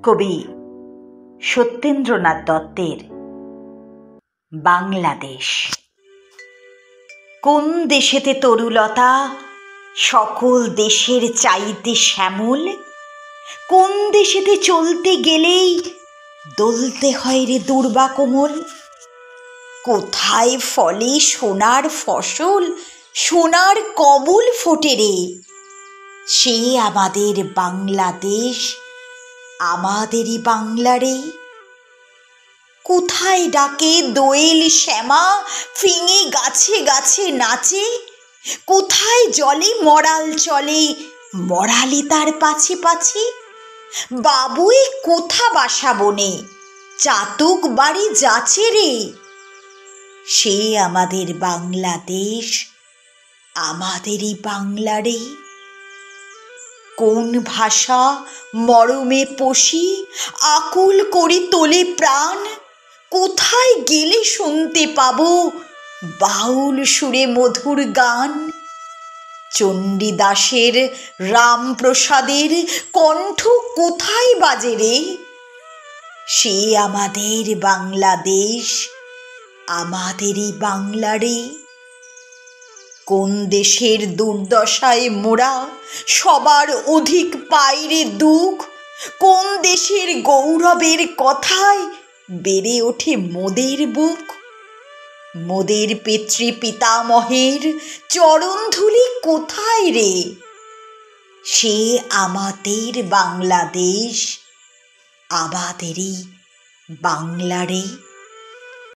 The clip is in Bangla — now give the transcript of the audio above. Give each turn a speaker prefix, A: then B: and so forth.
A: কবি সত্যেন্দ্রনাথ দত্তের বাংলাদেশ। কোন দেশেতে তরুলতা সকল দেশের চাইতে শ্যামল, কোন দেশেতে চলতে গেলেই দলতে হয় রে দুর্বা কোমল। কোথায় ফলে সোনার ফসল, সোনার কমল ফোটে রে, সে আমাদের বাংলাদেশ, আমাদেরই বাংলা রে। কোথায় ডাকে দোয়েল শ্যামা, ফিঙে গাছে গাছে নাচে, কোথায় জলে মরাল চলে, মরালি তার পাছে পাছে। বাবুই কোথা বাসা বনে, চাতক বাড়ি যাচে রে, সে আমাদের বাংলাদেশ, আমাদেরই বাংলা রে। কোন ভাষা মরমে পশি, আকুল করে তোলে প্রাণ, কোথায় গেলে শুনতে পাবো বাউল সুরে মধুর গান। চণ্ডীদাসের রামপ্রসাদের কণ্ঠ কোথায় বাজে রে, সে আমাদের বাংলাদেশ, আমাদেরই বাংলা রে। কোন দেশের দুর্দশায় মোরা সবার অধিক পাই রে দুঃখ, কোন দেশের গৌরবের কথায় বেড়ে ওঠে মোদের বুক। মোদের পিতৃ পিতামহের চরণধুলি কোথায় রে, সে আমাদের বাংলাদেশ, আমাদেরই বাংলা রে।